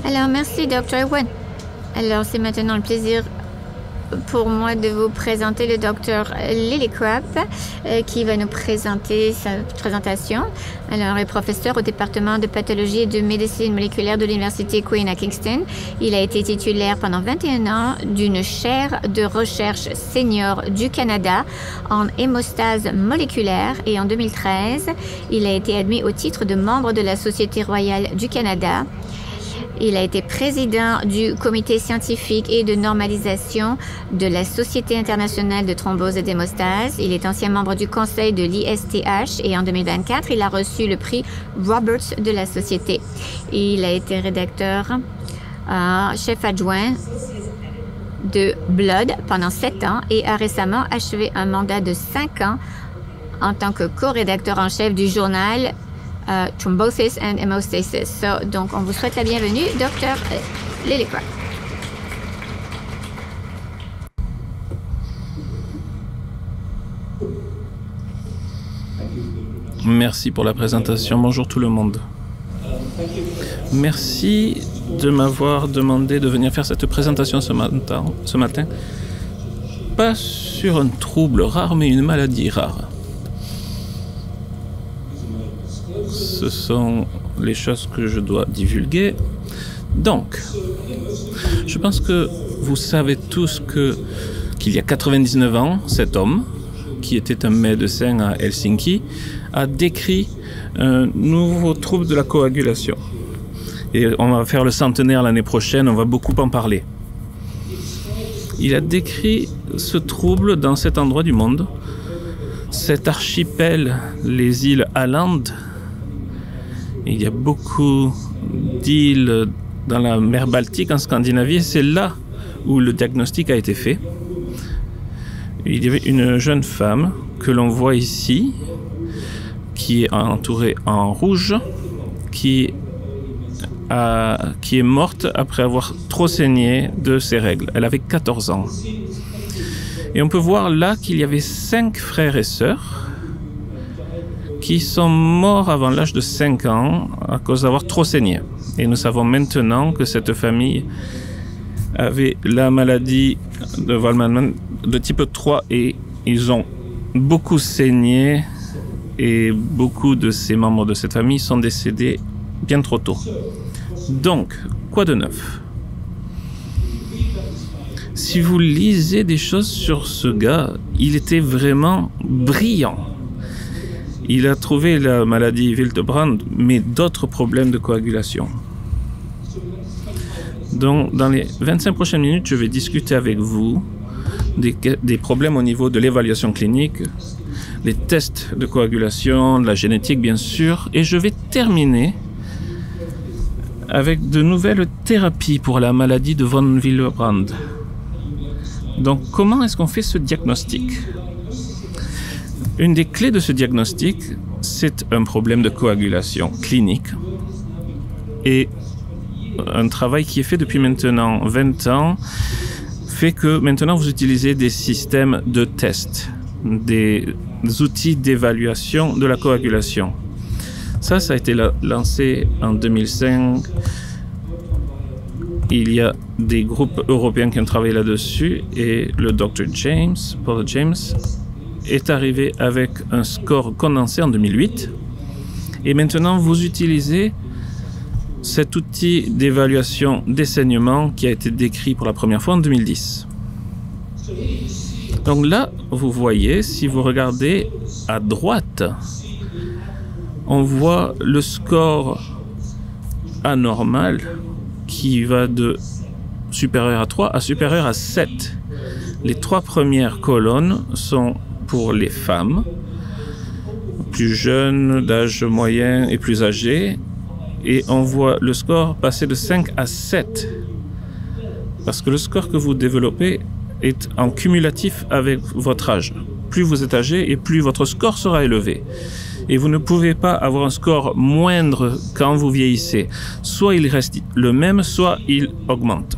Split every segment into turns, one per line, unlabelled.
Alors, merci, Dr. Ewan. Alors, c'est maintenant le plaisir pour moi de vous présenter le Dr. Lillicrap qui va nous présenter sa présentation. Alors, il est professeur au département de pathologie et de médecine moléculaire de l'Université Queen à Kingston. Il a été titulaire pendant 21 ans d'une chaire de recherche senior du Canada en hémostase moléculaire et en 2013, il a été admis au titre de membre de la Société royale du Canada. Il a été président du comité scientifique et de normalisation de la Société internationale de thrombose et d'hémostase. Il est ancien membre du conseil de l'ISTH et en 2024, il a reçu le prix Roberts de la Société. Il a été rédacteur, chef adjoint de Blood pendant 7 ans et a récemment achevé un mandat de 5 ans en tant que co-rédacteur en chef du journal Thrombosis and Hemostasis. Donc, on vous souhaite la bienvenue, Dr. Lillicrap.
Merci pour la présentation. Bonjour tout le monde. Merci de m'avoir demandé de venir faire cette présentation ce matin. Pas sur un trouble rare, mais une maladie rare. Ce sont les choses que je dois divulguer. Donc, je pense que vous savez tous qu'il y a 99 ans, cet homme, qui était un médecin à Helsinki, a décrit un nouveau trouble de la coagulation. Et on va faire le centenaire l'année prochaine, on va beaucoup en parler. Il a décrit ce trouble dans cet endroit du monde, cet archipel, les îles Åland. Il y a beaucoup d'îles dans la mer Baltique, en Scandinavie, c'est là où le diagnostic a été fait. Il y avait une jeune femme que l'on voit ici, qui est entourée en rouge, qui est morte après avoir trop saigné de ses règles. Elle avait 14 ans. Et on peut voir là qu'il y avait 5 frères et sœurs qui sont morts avant l'âge de 5 ans à cause d'avoir trop saigné. Et nous savons maintenant que cette famille avait la maladie de Waldman de type 3 et ils ont beaucoup saigné et beaucoup de ces membres de cette famille sont décédés bien trop tôt. Donc, quoi de neuf? Si vous lisez des choses sur ce gars, il était vraiment brillant. Il a trouvé la maladie Wildbrand, mais d'autres problèmes de coagulation. Donc, dans les 25 prochaines minutes, je vais discuter avec vous des problèmes au niveau de l'évaluation clinique, les tests de coagulation, de la génétique, bien sûr, et je vais terminer avec de nouvelles thérapies pour la maladie de von Willebrand. Donc, comment est-ce qu'on fait ce diagnostic? Une des clés de ce diagnostic, c'est un problème de coagulation clinique et un travail qui est fait depuis maintenant 20 ans fait que maintenant vous utilisez des systèmes de test, des outils d'évaluation de la coagulation. Ça a été lancé en 2005. Il y a des groupes européens qui ont travaillé là-dessus et le Dr. Paul James, est arrivé avec un score condensé en 2008. Et maintenant, vous utilisez cet outil d'évaluation des saignements qui a été décrit pour la première fois en 2010. Donc là, vous voyez, si vous regardez à droite, on voit le score anormal qui va de supérieur à 3 à supérieur à 7. Les 3 premières colonnes sont pour les femmes, plus jeunes, d'âge moyen et plus âgées. Et on voit le score passer de 5 à 7. Parce que le score que vous développez est en cumulatif avec votre âge. Plus vous êtes âgé et plus votre score sera élevé. Et vous ne pouvez pas avoir un score moindre quand vous vieillissez. Soit il reste le même, soit il augmente.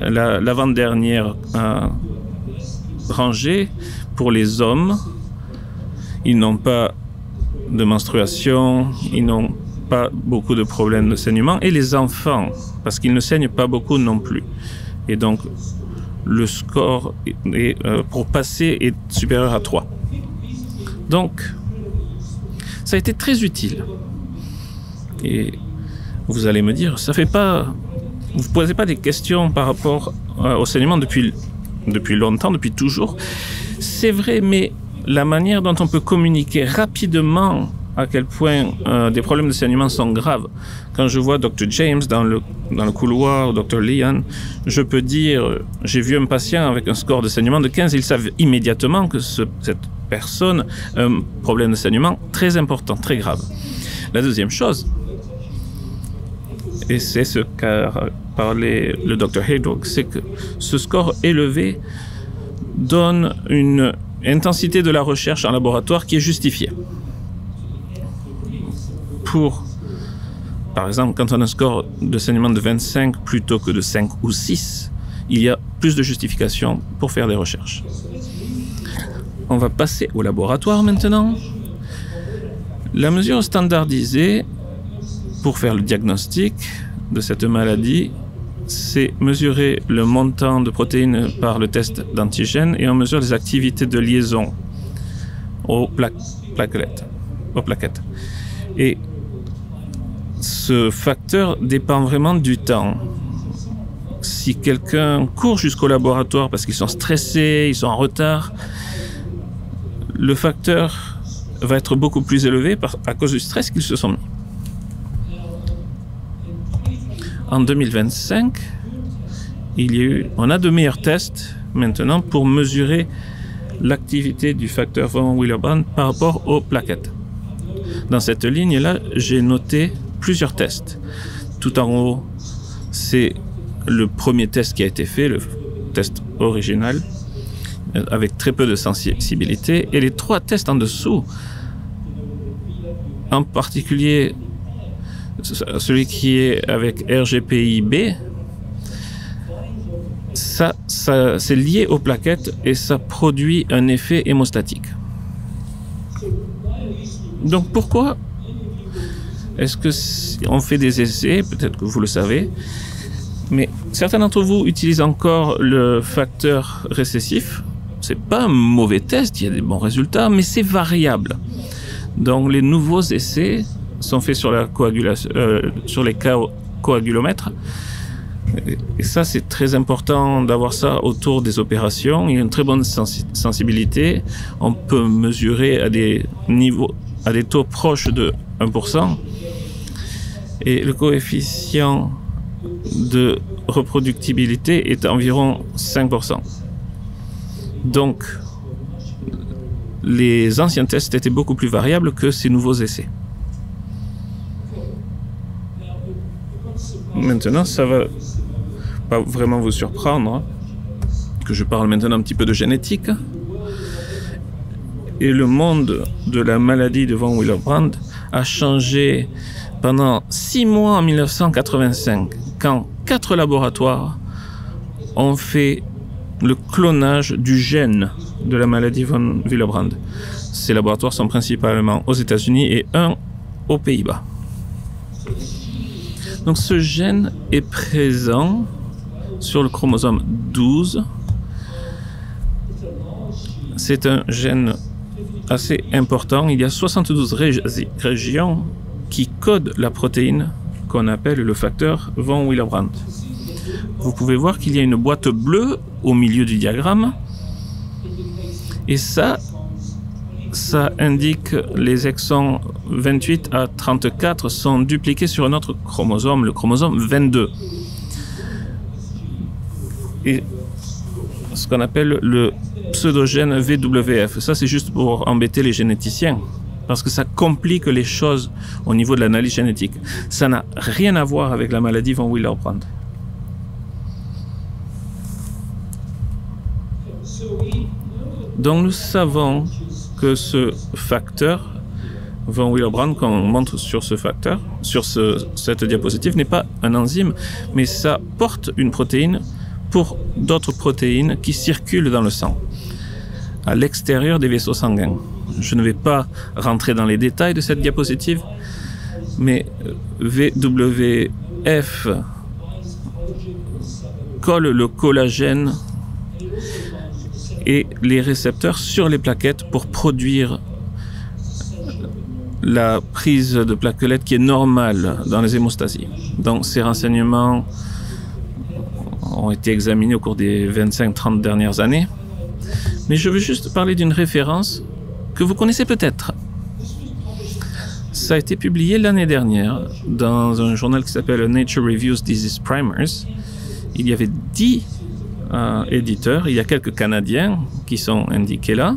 L'avant-dernière rangée, pour les hommes, ils n'ont pas de menstruation, ils n'ont pas beaucoup de problèmes de saignement, et les enfants, parce qu'ils ne saignent pas beaucoup non plus. Et donc, le score pour passer est supérieur à 3. Donc, ça a été très utile. Et vous allez me dire, ça fait pas... Vous ne posez pas des questions par rapport au saignement depuis longtemps, depuis toujours. C'est vrai, mais la manière dont on peut communiquer rapidement à quel point des problèmes de saignement sont graves. Quand je vois Dr. James dans le couloir, Dr. Leon, je peux dire, j'ai vu un patient avec un score de saignement de 15, ils savent immédiatement que cette personne a un problème de saignement très important, très grave. La deuxième chose, et c'est ce qu'a parlé le Dr. Haydog, c'est que ce score élevé donne une intensité de la recherche en laboratoire qui est justifiée. Par exemple, quand on a un score de saignement de 25 plutôt que de 5 ou 6, il y a plus de justification pour faire des recherches. On va passer au laboratoire maintenant. La mesure standardisée pour faire le diagnostic de cette maladie, c'est mesurer le montant de protéines par le test d'antigène et on mesure les activités de liaison aux plaquettes. Et ce facteur dépend vraiment du temps. Si quelqu'un court jusqu'au laboratoire parce qu'ils sont stressés, ils sont en retard, le facteur va être beaucoup plus élevé à cause du stress qu'ils se sont mis. En 2025, on a de meilleurs tests maintenant pour mesurer l'activité du facteur von Willebrand par rapport aux plaquettes. Dans cette ligne-là, j'ai noté plusieurs tests. Tout en haut, c'est le premier test qui a été fait, le test original, avec très peu de sensibilité. Et les 3 tests en dessous, en particulier celui qui est avec RGPI-B, ça c'est lié aux plaquettes et ça produit un effet hémostatique. Donc pourquoi est-ce qu'on fait des essais? Peut-être que vous le savez, mais certains d'entre vous utilisent encore le facteur récessif. C'est pas un mauvais test, il y a des bons résultats, mais c'est variable. Donc les nouveaux essais sont faits sur sur les coagulomètres. Et ça, c'est très important d'avoir ça autour des opérations. Il y a une très bonne sensibilité. On peut mesurer à des taux proches de 1%. Et le coefficient de reproductibilité est environ 5%. Donc, les anciens tests étaient beaucoup plus variables que ces nouveaux essais. Maintenant, ça va pas vraiment vous surprendre que je parle maintenant un petit peu de génétique. Et le monde de la maladie de von Willebrand a changé pendant 6 mois en 1985, quand 4 laboratoires ont fait le clonage du gène de la maladie von Willebrand. Ces laboratoires sont principalement aux États-Unis et un aux Pays-Bas. Donc ce gène est présent sur le chromosome 12. C'est un gène assez important. Il y a 72 régions qui codent la protéine qu'on appelle le facteur von Willebrand. Vous pouvez voir qu'il y a une boîte bleue au milieu du diagramme. Et ça indique les exons 28 à 34 sont dupliqués sur un autre chromosome, le chromosome 22. Et ce qu'on appelle le pseudogène VWF. Ça, c'est juste pour embêter les généticiens, parce que ça complique les choses au niveau de l'analyse génétique. Ça n'a rien à voir avec la maladie von Willebrand. Donc nous savons que ce facteur von Willebrand, qu'on montre sur ce facteur, sur cette diapositive, n'est pas un enzyme, mais ça porte une protéine pour d'autres protéines qui circulent dans le sang, à l'extérieur des vaisseaux sanguins. Je ne vais pas rentrer dans les détails de cette diapositive, mais VWF colle le collagène et les récepteurs sur les plaquettes pour produire la prise de plaquelettes qui est normale dans les hémostasies. Donc ces renseignements ont été examinés au cours des 25-30 dernières années. Mais je veux juste parler d'une référence que vous connaissez peut-être. Ça a été publié l'année dernière dans un journal qui s'appelle Nature Reviews Disease Primers. Il y avait 10 éditeurs. Il y a quelques Canadiens qui sont indiqués là.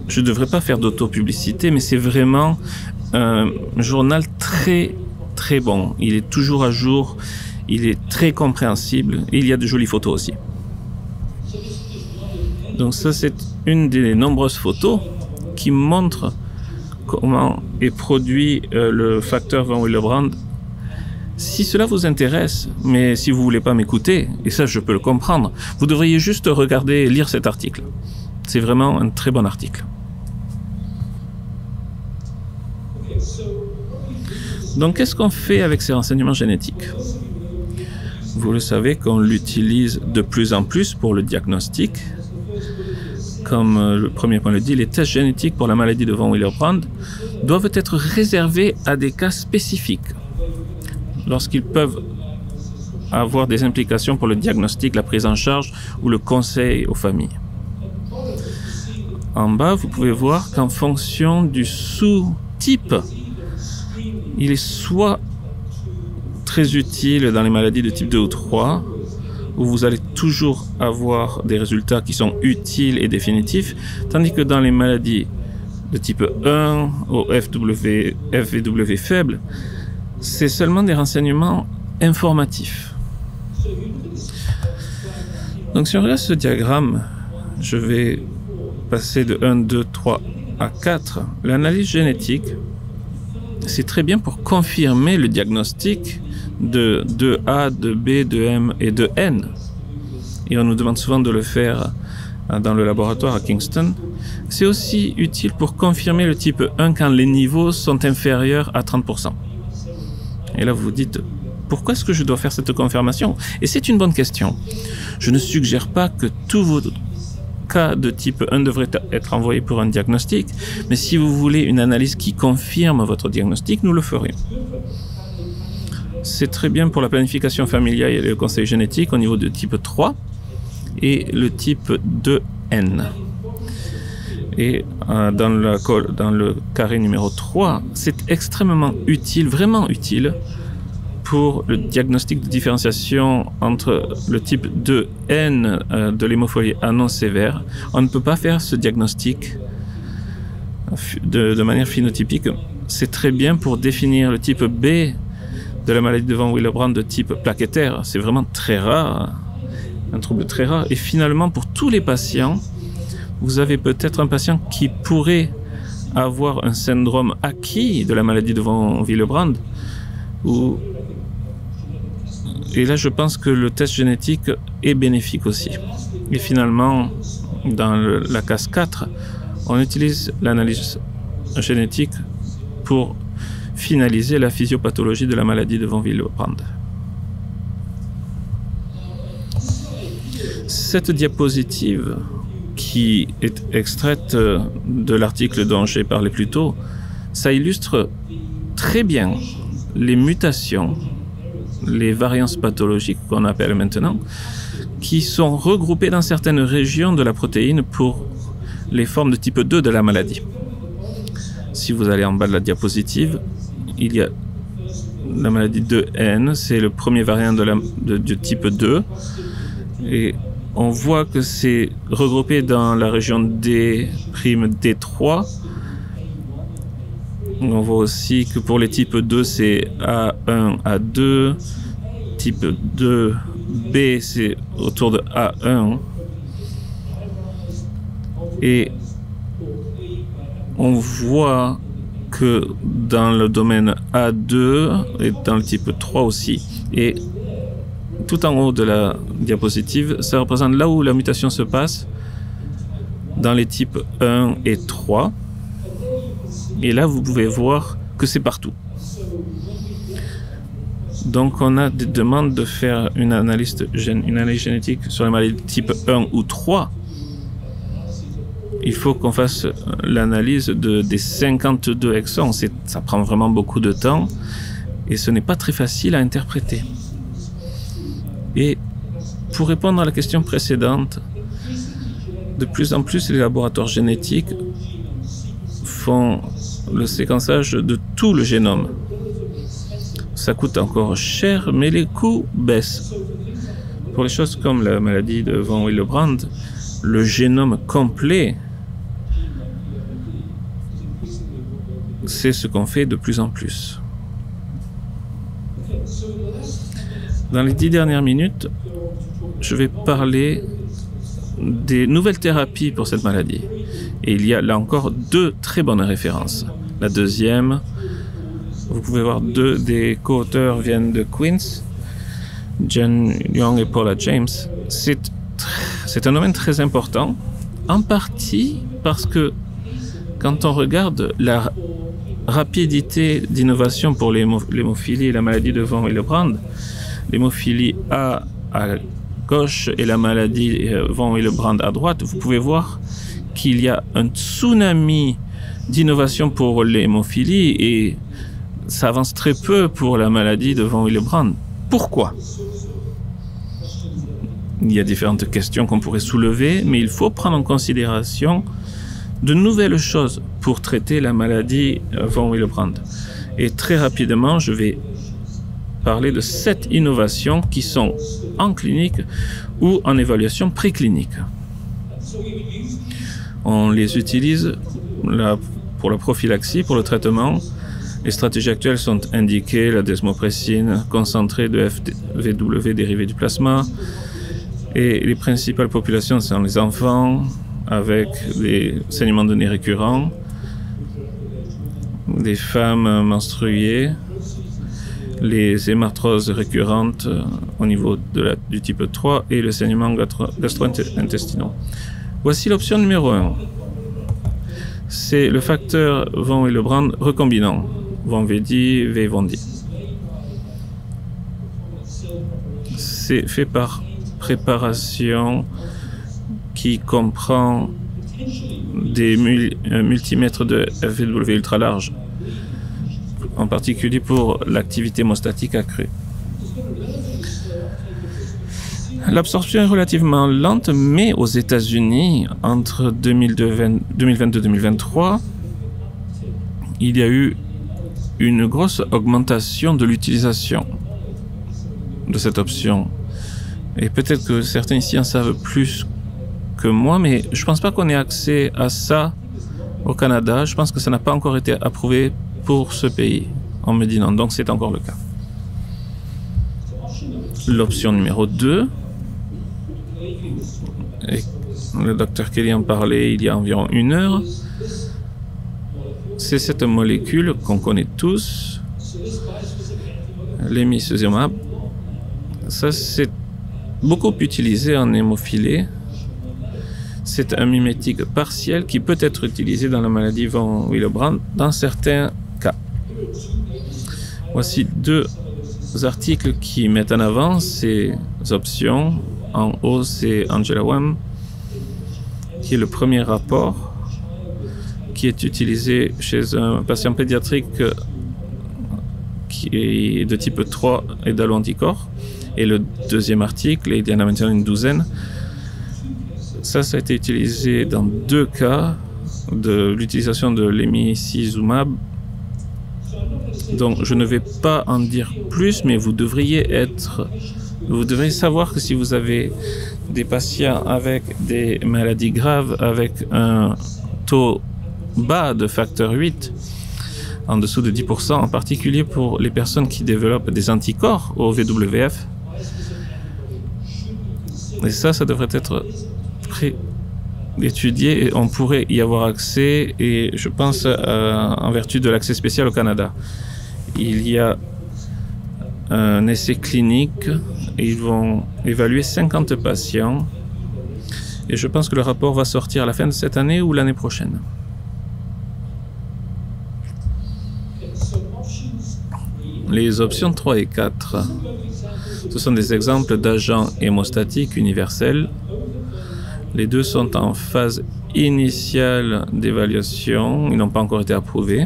Je ne devrais pas faire d'auto-publicité, mais c'est vraiment un journal très, très bon. Il est toujours à jour, il est très compréhensible, et il y a de jolies photos aussi. Donc ça, c'est une des nombreuses photos qui montre comment est produit le facteur von Willebrand. Si cela vous intéresse, mais si vous ne voulez pas m'écouter, et ça je peux le comprendre, vous devriez juste regarder et lire cet article. C'est vraiment un très bon article. Donc qu'est-ce qu'on fait avec ces renseignements génétiques? Vous le savez qu'on l'utilise de plus en plus pour le diagnostic. Comme le premier point le dit, les tests génétiques pour la maladie de von Willebrand doivent être réservés à des cas spécifiques, lorsqu'ils peuvent avoir des implications pour le diagnostic, la prise en charge ou le conseil aux familles. En bas, vous pouvez voir qu'en fonction du sous-type, il est soit très utile dans les maladies de type 2 ou 3, où vous allez toujours avoir des résultats qui sont utiles et définitifs, tandis que dans les maladies de type 1 au FVW faible, c'est seulement des renseignements informatifs. Donc si on regarde ce diagramme, je vais passer de 1, 2, 3 à 4. L'analyse génétique, c'est très bien pour confirmer le diagnostic de 2A, de B, de M et de N. Et on nous demande souvent de le faire dans le laboratoire à Kingston. C'est aussi utile pour confirmer le type 1 quand les niveaux sont inférieurs à 30%. Et là, vous vous dites, pourquoi est-ce que je dois faire cette confirmation? Et c'est une bonne question. Je ne suggère pas que tous vos cas de type 1 devraient être envoyés pour un diagnostic, mais si vous voulez une analyse qui confirme votre diagnostic, nous le ferions. C'est très bien pour la planification familiale et le conseil génétique au niveau de type 3 et le type 2N. Et dans le carré numéro 3, c'est extrêmement utile, vraiment utile, pour le diagnostic de différenciation entre le type 2N de l'hémophilie A non sévère. On ne peut pas faire ce diagnostic de manière phénotypique. C'est très bien pour définir le type B de la maladie de von Willebrand de type plaquettaire. C'est vraiment très rare, un trouble très rare. Et finalement, pour tous les patients, vous avez peut-être un patient qui pourrait avoir un syndrome acquis de la maladie de von Willebrand. Et là, je pense que le test génétique est bénéfique aussi. Et finalement, dans la case 4, on utilise l'analyse génétique pour finaliser la physiopathologie de la maladie de von Willebrand. Cette diapositive, qui est extraite de l'article dont j'ai parlé plus tôt, ça illustre très bien les mutations, les variances pathologiques qu'on appelle maintenant, qui sont regroupées dans certaines régions de la protéine pour les formes de type 2 de la maladie. Si vous allez en bas de la diapositive, il y a la maladie 2N, c'est le premier variant du type 2, et on voit que c'est regroupé dans la région D', On voit aussi que pour les types 2, c'est A1, A2, type 2B, c'est autour de A1. Et on voit que dans le domaine A2 et dans le type 3 aussi, et tout en haut de la diapositive, ça représente là où la mutation se passe dans les types 1 et 3. Et là, vous pouvez voir que c'est partout. Donc, on a des demandes de faire une analyse génétique sur les maladies type 1 ou 3. Il faut qu'on fasse l'analyse des 52 exons. Ça prend vraiment beaucoup de temps et ce n'est pas très facile à interpréter. Et pour répondre à la question précédente, de plus en plus, les laboratoires génétiques font le séquençage de tout le génome. Ça coûte encore cher, mais les coûts baissent. Pour les choses comme la maladie de von Willebrand, le génome complet, c'est ce qu'on fait de plus en plus. Dans les 10 dernières minutes, je vais parler des nouvelles thérapies pour cette maladie. Et il y a là encore 2 très bonnes références. La deuxième, vous pouvez voir 2 des co-auteurs viennent de Queens, Jen Young et Paula James. C'est un domaine très important, en partie parce que quand on regarde la rapidité d'innovation pour l'hémophilie et la maladie de von Willebrand, l'hémophilie A à gauche et la maladie von Willebrand à droite, vous pouvez voir qu'il y a un tsunami d'innovation pour l'hémophilie et ça avance très peu pour la maladie de von Willebrand. Pourquoi? Il y a différentes questions qu'on pourrait soulever, mais il faut prendre en considération de nouvelles choses pour traiter la maladie von Willebrand. Et très rapidement, je vais parler de 7 innovations qui sont en clinique ou en évaluation préclinique. On les utilise pour la prophylaxie, pour le traitement. Les stratégies actuelles sont indiquées, la desmopressine concentrée de FVW dérivée du plasma. Et les principales populations sont les enfants avec des saignements de nez récurrents, des femmes menstruées, les hémarthroses récurrentes au niveau du type 3 et le saignement gastro-intestinaux. Voici l'option numéro 1. C'est le facteur von Willebrand recombinant, Vonvedi, Vevondi. C'est fait par préparation qui comprend des multimètres de FVW ultra large, en particulier pour l'activité hémostatique accrue. L'absorption est relativement lente, mais aux États-Unis, entre 2022-2023, il y a eu une grosse augmentation de l'utilisation de cette option. Et peut-être que certains ici en savent plus que moi, mais je ne pense pas qu'on ait accès à ça au Canada. Je pense que ça n'a pas encore été approuvé pour ce pays. On me dit non, donc c'est encore le cas. L'option numéro 2, et le docteur Kelly en parlait il y a environ 1 heure, c'est cette molécule qu'on connaît tous, l'emicizumab. Ça, c'est beaucoup utilisé en hémophilie. C'est un mimétique partiel qui peut être utilisé dans la maladie von Willebrand dans certains cas. Voici 2 articles qui mettent en avant ces options. En haut, c'est Angela Wem, qui est le premier rapport qui est utilisé chez un patient pédiatrique qui est de type 3 et d'allo-anticorps. Et le deuxième article, et il y en a maintenant une douzaine, ça a été utilisé dans 2 cas de l'utilisation de l'emicizumab. Donc je ne vais pas en dire plus, mais vous devriez savoir que si vous avez des patients avec des maladies graves, avec un taux bas de facteur 8, en dessous de 10%, en particulier pour les personnes qui développent des anticorps au VWF, et ça devrait être étudié et on pourrait y avoir accès, et je pense en vertu de l'accès spécial au Canada. Il y a un essai clinique et ils vont évaluer 50 patients et je pense que le rapport va sortir à la fin de cette année ou l'année prochaine. Les options 3 et 4, ce sont des exemples d'agents hémostatiques universels. Les deux sont en phase initiale d'évaluation, ils n'ont pas encore été approuvés.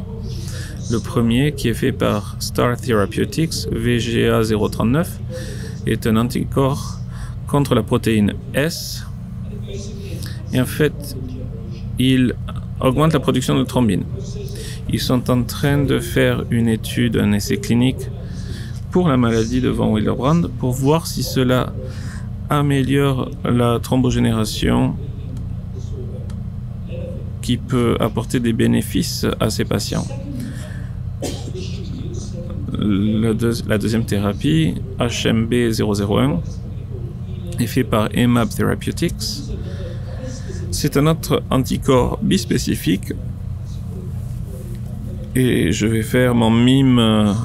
Le premier, qui est fait par Star Therapeutics, VGA 039, est un anticorps contre la protéine S. Et en fait, il augmente la production de thrombine. Ils sont en train de faire une étude, un essai clinique pour la maladie de von Willebrand pour voir si cela améliore la thrombogénération qui peut apporter des bénéfices à ces patients. La deuxième thérapie, HMB001, est fait par EMAB Therapeutics. C'est un autre anticorps bispécifique et je vais faire mon mime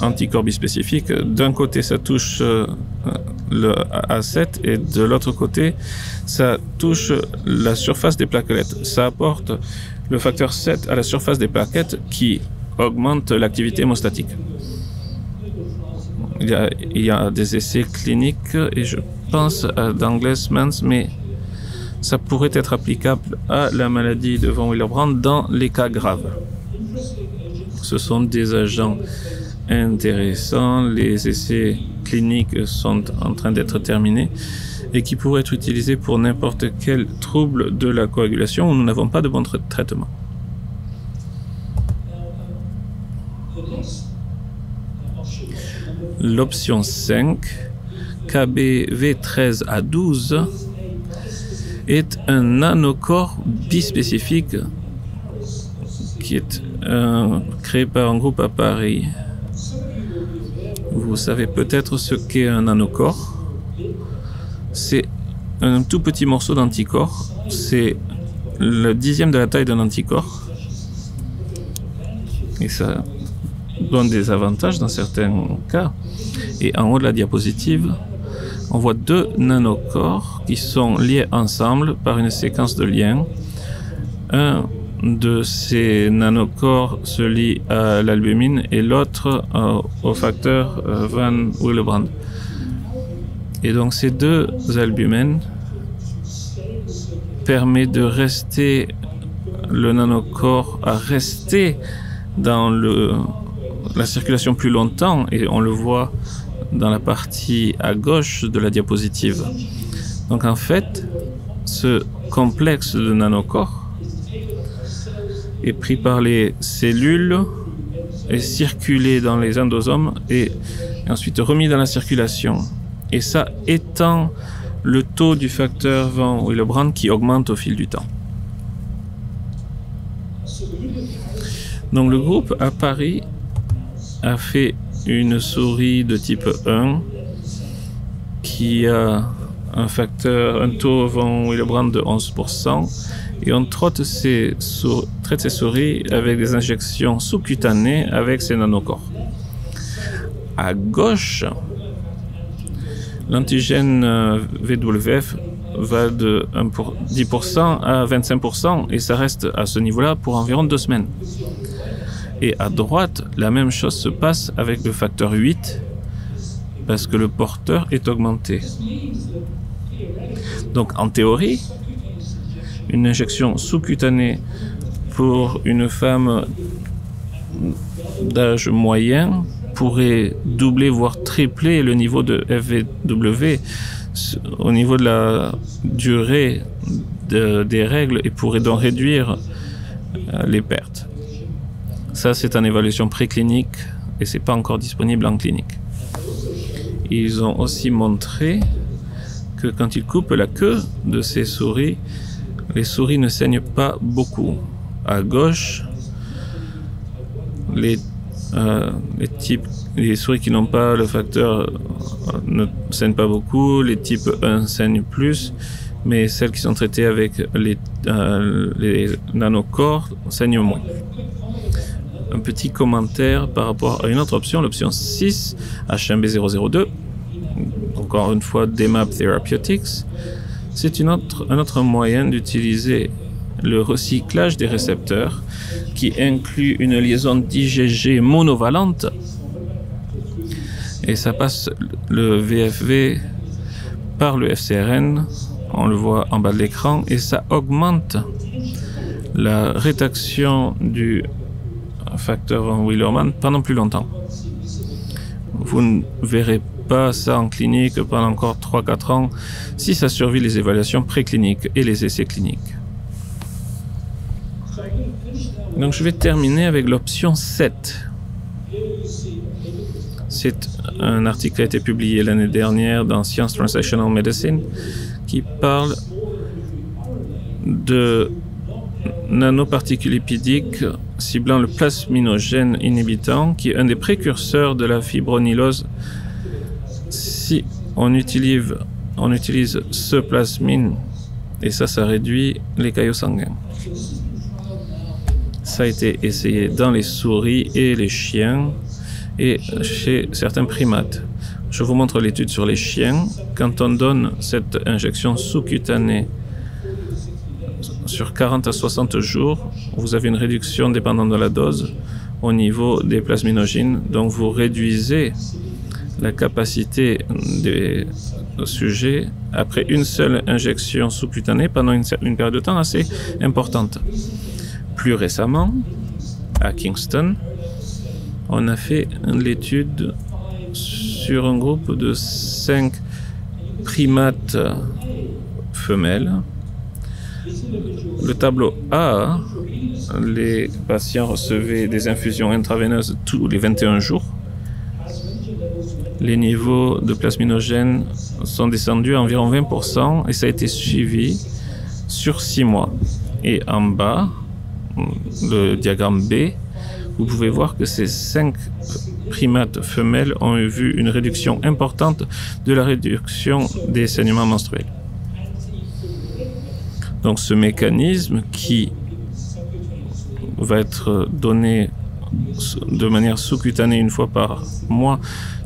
anticorps bispécifique. D'un côté, ça touche le A7 et de l'autre côté, ça touche la surface des plaquettes. Ça apporte le facteur 7 à la surface des plaquettes qui augmente l'activité hémostatique. Il y a des essais cliniques et je pense à d'Anglesmans, mais ça pourrait être applicable à la maladie de von Willebrand dans les cas graves. Ce sont des agents intéressants, les essais cliniques sont en train d'être terminés et qui pourraient être utilisés pour n'importe quel trouble de la coagulation où nous n'avons pas de bon traitement. L'option 5, KBV13 à 12, est un nanocorps bispécifique qui est créé par un groupe à Paris. Vous savez peut-être ce qu'est un nanocorps. C'est un tout petit morceau d'anticorps. C'est le 10e de la taille d'un anticorps. Et ça donne des avantages dans certains cas. Et en haut de la diapositive, on voit deux nanocorps qui sont liés ensemble par une séquence de liens. Un de ces nanocorps se lie à l'albumine et l'autre au facteur von Willebrand. Et donc ces deux albumines permettent de rester le nanocorps à rester dans la circulation plus longtemps, et on le voit dans la partie à gauche de la diapositive. Donc en fait, ce complexe de nanocorps est pris par les cellules, est circulé dans les endosomes et ensuite remis dans la circulation. Et ça étend le taux du facteur von Willebrand qui augmente au fil du temps. Donc le groupe à Paris a fait une souris de type 1 qui a un taux von Willebrand de 11%, et on traite ces souris avec des injections sous-cutanées avec ces nanocorps. À gauche, l'antigène VWF va de 10% à 25% et ça reste à ce niveau-là pour environ 2 semaines. Et à droite, la même chose se passe avec le facteur 8 parce que le porteur est augmenté. Donc en théorie, une injection sous-cutanée pour une femme d'âge moyen pourrait doubler voire tripler le niveau de FVW au niveau de la durée des règles et pourrait donc réduire les pertes. Ça, c'est en évaluation préclinique et c'est pas encore disponible en clinique. Ils ont aussi montré que quand ils coupent la queue de ces souris, les souris ne saignent pas beaucoup. À gauche, les souris qui n'ont pas le facteur ne saignent pas beaucoup, les types 1 saignent plus, mais celles qui sont traitées avec les nanocorps saignent moins. Un petit commentaire par rapport à une autre option, l'option 6, HMB002, encore une fois d'EMAB Therapeutics. C'est un autre moyen d'utiliser le recyclage des récepteurs qui inclut une liaison d'IgG monovalente Et ça passe le VFV par le FcRn, on le voit en bas de l'écran, et ça augmente la rétraction du facteur von Willebrand pendant plus longtemps. Vous ne verrez pas ça en clinique pendant encore 3-4 ans si ça survit les évaluations précliniques et les essais cliniques. Donc je vais terminer avec l'option 7. C'est un article qui a été publié l'année dernière dans Science Translational Medicine qui parle de nanoparticules lipidiques ciblant le plasminogène inhibitant, qui est un des précurseurs de la fibronylose. Si on utilise ce plasmine, et ça réduit les caillots sanguins. Ça a été essayé dans les souris et les chiens et chez certains primates. Je vous montre l'étude sur les chiens. Quand on donne cette injection sous-cutanée sur 40 à 60 jours, vous avez une réduction dépendant de la dose au niveau des plasminogènes. Donc vous réduisez la capacité des sujets après une seule injection sous-cutanée pendant une période de temps assez importante. Plus récemment, à Kingston, on a fait l'étude sur un groupe de 5 primates femelles. Le tableau A, les patients recevaient des infusions intraveineuses tous les 21 jours. Les niveaux de plasminogènes sont descendus à environ 20% et ça a été suivi sur 6 mois. Et en bas, le diagramme B, vous pouvez voir que ces 5 primates femelles ont vu une réduction importante de la réduction des saignements menstruels. Donc ce mécanisme qui va être donné de manière sous-cutanée une fois par mois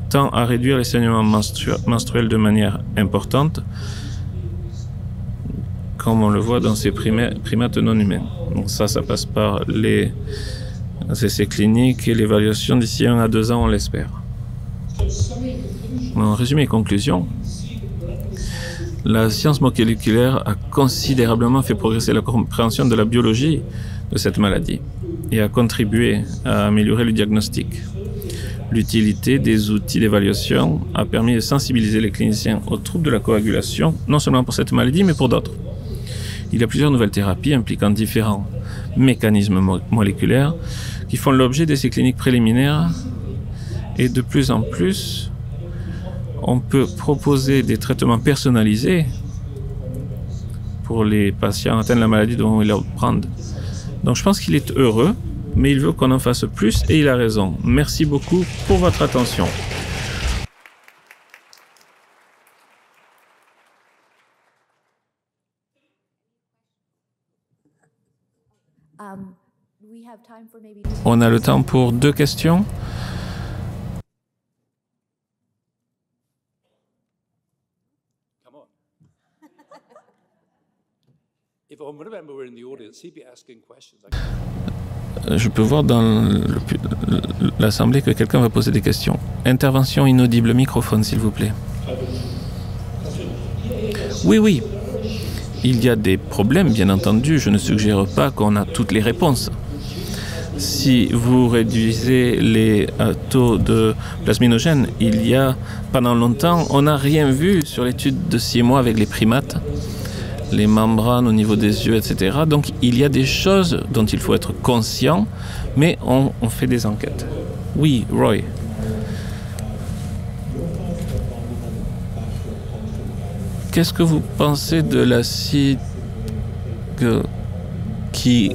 tend à réduire les saignements menstruels de manière importante, comme on le voit dans ces primates non humains. Donc ça passe par les essais cliniques et l'évaluation d'ici 1 à 2 ans, on l'espère. En résumé et conclusion, la science moléculaire a considérablement fait progresser la compréhension de la biologie de cette maladie et a contribué à améliorer le diagnostic. L'utilité des outils d'évaluation a permis de sensibiliser les cliniciens aux troubles de la coagulation, non seulement pour cette maladie, mais pour d'autres. Il y a plusieurs nouvelles thérapies impliquant différents mécanismes moléculaires qui font l'objet d'essais cliniques préliminaires et de plus en plus, on peut proposer des traitements personnalisés pour les patients atteints de la maladie de von Willebrand. Donc je pense qu'il est heureux, mais il veut qu'on en fasse plus et il a raison. Merci beaucoup pour votre attention. On a le temps pour 2 questions. Je peux voir dans l'assemblée que quelqu'un va poser des questions. Intervention inaudible, microphone s'il vous plaît. Oui. Il y a des problèmes, bien entendu. Je ne suggère pas qu'on a toutes les réponses. Si vous réduisez les taux de plasminogène, pendant longtemps, on n'a rien vu sur l'étude de 6 mois avec les primates, les membranes au niveau des yeux, etc. Donc il y a des choses dont il faut être conscient, mais on fait des enquêtes. Oui, Roy. Qu'est-ce que vous pensez de l'acide qui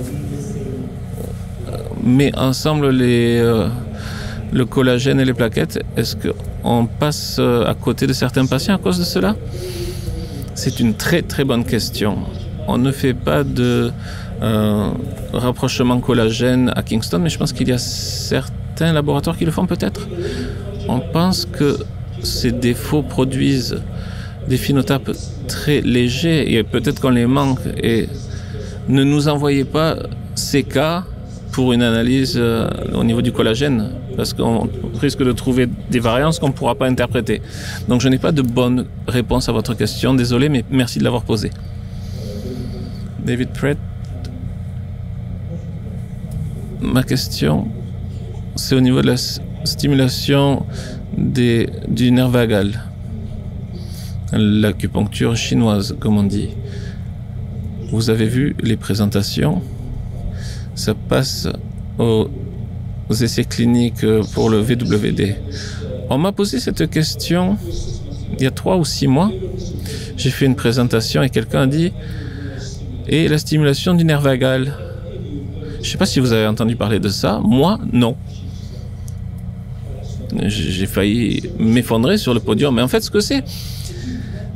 met ensemble le collagène et les plaquettes? Est-ce qu'on passe à côté de certains patients à cause de cela? C'est une très très bonne question. On ne fait pas de rapprochement collagène à Kingston, mais je pense qu'il y a certains laboratoires qui le font peut-être. On pense que ces défauts produisent des phénotapes très légers et peut-être qu'on les manque. Et ne nous envoyez pas ces cas pour une analyse au niveau du collagène. parce qu'on risque de trouver des variances qu'on ne pourra pas interpréter. Donc je n'ai pas de bonne réponse à votre question, désolé, mais merci de l'avoir posée. David Pratt, ma question, c'est au niveau de la stimulation du nerf vagal, l'acupuncture chinoise, comme on dit. Vous avez vu les présentations, ça passe aux essais cliniques pour le VWD. On m'a posé cette question il y a 3 ou 6 mois. J'ai fait une présentation et quelqu'un a dit « Et la stimulation du nerf vagal ?» Je ne sais pas si vous avez entendu parler de ça. Moi, non. J'ai failli m'effondrer sur le podium. Mais en fait, ce que c'est,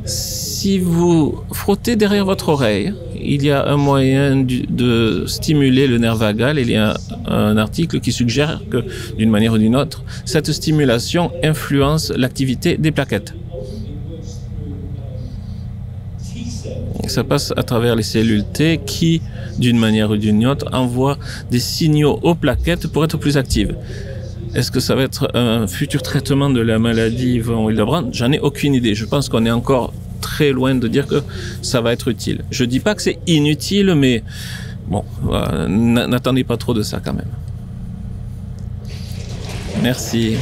si vous frottez derrière votre oreille, il y a un moyen de stimuler le nerf vagal. Il y a un article qui suggère que, d'une manière ou d'une autre, cette stimulation influence l'activité des plaquettes. Ça passe à travers les cellules T qui, d'une manière ou d'une autre, envoient des signaux aux plaquettes pour être plus actives. Est-ce que ça va être un futur traitement de la maladie von Willebrand? J'en ai aucune idée. Je pense qu'on est encore très loin de dire que ça va être utile. Je dis pas que c'est inutile, mais bon, n'attendez pas trop de ça quand même. Merci.